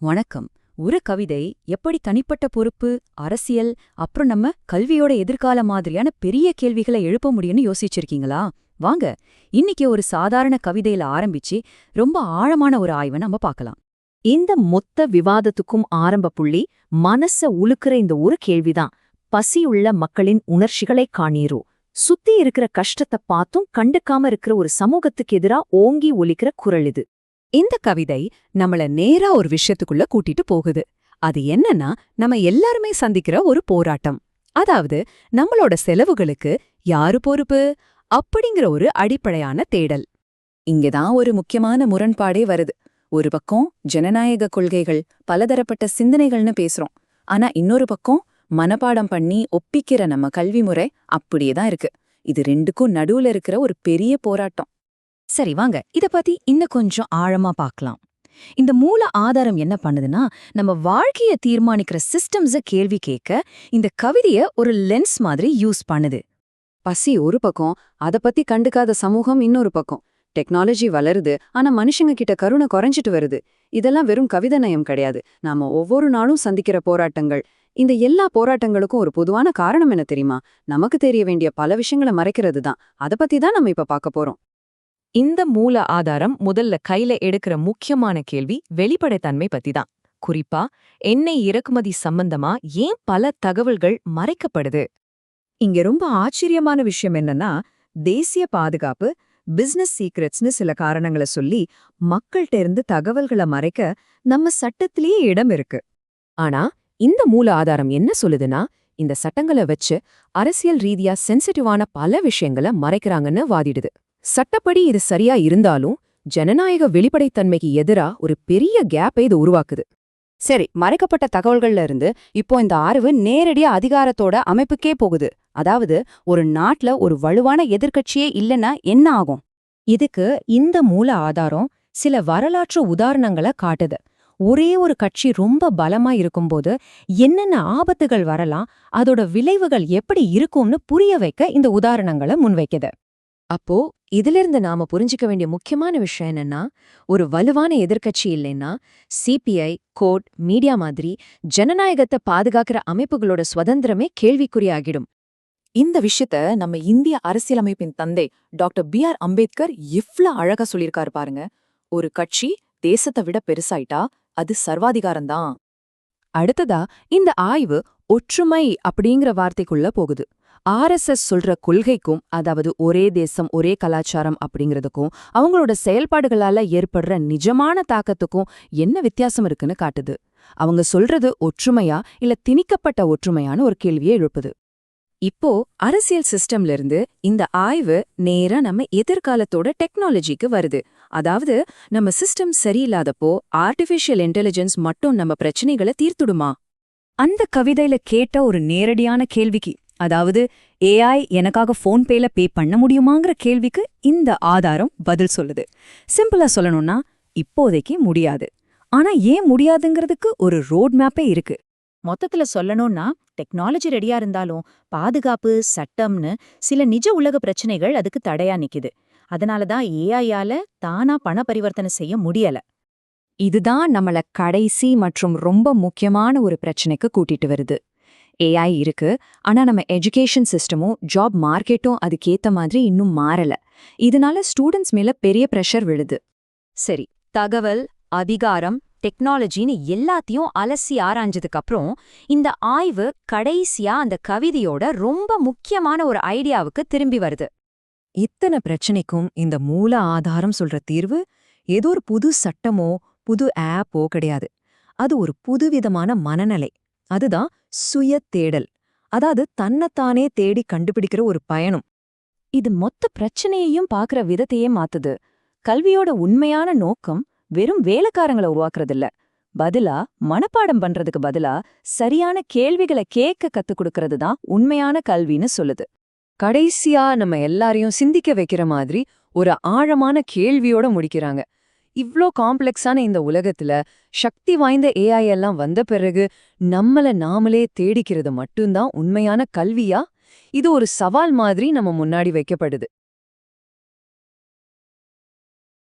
வணக்கம். ஒரு கவிதை எப்படி தனிப்பட்ட பொறுப்பு, அரசியல், அப்புறம் நம்ம கல்வியோட எதிர்கால மாதிரியான பெரிய கேள்விகளை எழுப்ப முடியும்னு யோசிச்சிருக்கீங்களா? வாங்க, இன்னைக்கு ஒரு சாதாரண கவிதையில ஆரம்பிச்சு ரொம்ப ஆழமான ஒரு ஆய்வை நம்ம பார்க்கலாம். இந்த மொத்த விவாதத்துக்கும் ஆரம்ப புள்ளி மனச உலுக்குற இந்த ஒரு கேள்விதான். பசியுள்ள மக்களின் உணர்ச்சிகளை காணீரோ? சுத்தி இருக்கிற கஷ்டத்தை பார்த்தும் கண்டுக்காம இருக்கிற ஒரு சமூகத்துக்கு எதிரா ஓங்கி ஒலிக்கிற குரல் இது. இந்த கவிதை நம்மள நேரா ஒரு விஷயத்துக்குள்ள கூட்டிட்டு போகுது. அது என்னன்னா, நம்ம எல்லாருமே சந்திக்கிற ஒரு போராட்டம். அதாவது, நம்மளோட செலவுகளுக்கு யாரு பொறுப்பு அப்படிங்கிற ஒரு அடிப்படையான தேடல். இங்கதான் ஒரு முக்கியமான முரண்பாடே வருது. ஒரு பக்கம் ஜனநாயக கொள்கைகள், பலதரப்பட்ட சிந்தனைகள்னு பேசுறோம். ஆனா இன்னொரு பக்கம் மனப்பாடம் பண்ணி ஒப்பிக்கிற நம்ம கல்வி முறை அப்படியேதான் இருக்கு. இது ரெண்டுக்கும் நடுவுல இருக்கிற ஒரு பெரிய போராட்டம். சரி, வாங்க இத பத்தி இன்னும் கொஞ்சம் ஆழமா பார்க்கலாம். இந்த மூல ஆதாரம் என்ன பண்ணுதுன்னா, நம்ம வாழ்க்கைய தீர்மானிக்கிற சிஸ்டம்ஸ கேள்வி கேட்க இந்த கவிதைய ஒரு லென்ஸ் மாதிரி யூஸ் பண்ணுது. பசி ஒரு பக்கம், அத பத்தி கண்டுக்காத சமூகம் இன்னொரு பக்கம். டெக்னாலஜி வளருது, ஆனா மனுஷங்க கிட்ட கருணை குறைஞ்சிட்டு வருது. இதெல்லாம் வெறும் கவிதை நயம் கிடையாது. நாம ஒவ்வொரு நாளும் சந்திக்கிற போராட்டங்கள். இந்த எல்லா போராட்டங்களுக்கும் ஒரு பொதுவான காரணம் என்ன தெரியுமா? நமக்கு தெரிய வேண்டிய பல விஷயங்களை மறைக்கிறது தான். அத பத்தி தான் நம்ம இப்ப பார்க்க போறோம். இந்த மூல ஆதாரம் முதல்ல கையில எடுக்கிற முக்கியமான கேள்வி வெளிப்படைத்தன்மை பத்தி தான். குறிப்பா, எண்ணெய் இறக்குமதி சம்பந்தமா ஏன் பல தகவல்கள் மறைக்கப்படுது? இங்க ரொம்ப ஆச்சரியமான விஷயம் என்னன்னா, தேசிய பாதுகாப்பு, பிசினஸ் சீக்ரெட்ஸ்னு சில காரணங்களை சொல்லி மக்கள்கிட்ட இருந்து தகவல்களை மறைக்க நம்ம சட்டத்திலேயே இடம் இருக்கு. ஆனா இந்த மூல ஆதாரம் என்ன சொல்லுதுன்னா, இந்த சட்டங்களை வச்சு அரசியல் ரீதியா சென்சிட்டிவான பல விஷயங்களை மறைக்கிறாங்கன்னு வாதிடுது. சட்டப்படி இது சரியா இருந்தாலும் ஜனநாயக வெளிப்படைத்தன்மைக்கு எதிரா ஒரு பெரிய கேப்பை இது உருவாக்குது. சரி, மறைக்கப்பட்ட தகவல்கள்ல இருந்து இப்போ இந்த ஆய்வு நேரடியா அதிகாரத்தோட அமைப்புக்கே போகுது. அதாவது, ஒரு நாட்டுல ஒரு வலுவான எதிர்க்கட்சியே இல்லைன்னா என்ன ஆகும்? இதுக்கு இந்த மூல ஆதாரம் சில வரலாற்று உதாரணங்களை காட்டுது. ஒரே ஒரு கட்சி ரொம்ப பலமா இருக்கும்போது என்னென்ன ஆபத்துகள் வரலாம், அதோட விளைவுகள் எப்படி இருக்கும்னு புரிய வைக்க இந்த உதாரணங்களை முன்வைக்குது. அப்போ இதிலிருந்து நாம புரிஞ்சிக்க வேண்டிய முக்கியமான விஷயம் என்னன்னா, ஒரு வலுவான எதிர்க்கட்சி இல்லைன்னா சிபிஐ, கோர்ட், மீடியா மாதிரி ஜனநாயகத்தை பாதுகாக்கிற அமைப்புகளோட சுதந்திரமே கேள்விக்குறியாகிடும். இந்த விஷயத்த நம்ம இந்திய அரசியலமைப்பின் தந்தை டாக்டர் B.R. அம்பேத்கர் இவ்ளோ அழகா சொல்லியிருக்காரு பாருங்க. ஒரு கட்சி தேசத்தை விட பெருசாயிட்டா அது சர்வாதிகாரம்தான். அடுத்ததா இந்த ஆய்வு ஒற்றுமை அப்படிங்கிற வார்த்தைக்குள்ள போகுது. RSS சொல்ற கொள்கைக்கும், அதாவது ஒரே தேசம் ஒரே கலாச்சாரம் அப்படிங்கிறதுக்கும் அவங்களோட செயல்பாடுகளால ஏற்படுற நிஜமான தாக்கத்துக்கும் என்ன வித்தியாசம் இருக்குன்னு காட்டுது. அவங்க சொல்றது ஒற்றுமையா இல்ல திணிக்கப்பட்ட ஒற்றுமையான ஒரு கேள்வியை எழுப்புது. இப்போ அரசியல் சிஸ்டம்ல இருந்து இந்த ஆய்வு நேரா நம்ம எதிர்காலத்தோட டெக்னாலஜிக்கு வருது. அதாவது, நம்ம சிஸ்டம் சரியில்லாதப்போ ஆர்டிஃபிஷியல் இன்டெலிஜென்ஸ் மட்டும் நம்ம பிரச்சனைகளை தீர்த்துடுமா? அந்த கவிதையில கேட்ட ஒரு நேரடியான கேள்விக்கு, அதாவது AI எனக்காக போன்பேல பே பண்ண முடியுமாங்கிற கேள்விக்கு இந்த ஆதாரம் பதில் சொல்லுது. சிம்பிளா சொல்லணும்னா, இப்போதைக்கு முடியாது. ஆனா ஏன் முடியாதுங்கிறதுக்கு ஒரு ரோட் மேப்பே இருக்கு. மொத்தத்துல சொல்லணும்னா, டெக்னாலஜி ரெடியா இருந்தாலும் பாதுகாப்பு, சட்டம்னு சில நிஜ உலக பிரச்சனைகள் அதுக்கு தடையா நிக்குது. அதனாலதான் AI-யால தானா பண பரிவர்த்தனை செய்ய முடியல. இதுதான் நம்மள கடைசி மற்றும் ரொம்ப முக்கியமான ஒரு பிரச்சனைக்கு கூட்டிட்டு வருது. AI இருக்கு, ஆனா நம்ம எஜுகேஷன் சிஸ்டமும் ஜாப் மார்க்கெட்டும் அதுக்கேத்த மாதிரி இன்னும் மாறல. இதனால ஸ்டூடெண்ட்ஸ் மேல பெரிய பிரஷர் விழுது. சரி, தகவல், அதிகாரம், டெக்னாலஜின்னு எல்லாத்தையும் அலசி ஆராய்ஞ்சதுக்கு அப்புறம் இந்த ஆய்வு கடைசியா அந்த கவிதையோட ரொம்ப முக்கியமான ஒரு ஐடியாவுக்கு திரும்பி வருது. இத்தனை பிரச்சனைக்கும் இந்த மூல ஆதாரம் சொல்ற தீர்வு ஏதோ ஒரு புது சட்டமோ புது ஆப்போ கிடையாது. அது ஒரு புதுவிதமான மனநிலை. அதுதான் சுய தேடல். அதாவது தன்னைத்தானே தேடி கண்டுபிடிக்கிற ஒரு பயணம். இது மொத்த பிரச்சனையையும் பார்க்கற விதத்தையே மாத்துது. கல்வியோட உண்மையான நோக்கம் வெறும் வேலைக்காரங்களை உருவாக்குறதில்ல. பதிலா மனப்பாடம் பண்றதுக்கு பதிலா சரியான கேள்விகளை கேட்க கத்துக் கொடுக்கறது தான் உண்மையான கல்வின்னு சொல்லுது. கடைசியா நம்ம எல்லாரையும் சிந்திக்க வைக்கிற மாதிரி ஒரு ஆழமான கேள்வியோட முடிக்கிறாங்க. இவ்ளோ காம்ப்ளெக்ஸான இந்த உலகத்துல சக்தி வாய்ந்த AI எல்லாம் வந்த பிறகு நம்மள நாமளே தேடிக்கிறது மட்டும்தான் உண்மையான கல்வியா? இது ஒரு சவால் மாதிரி நம்ம முன்னாடி வைக்கப்படுது.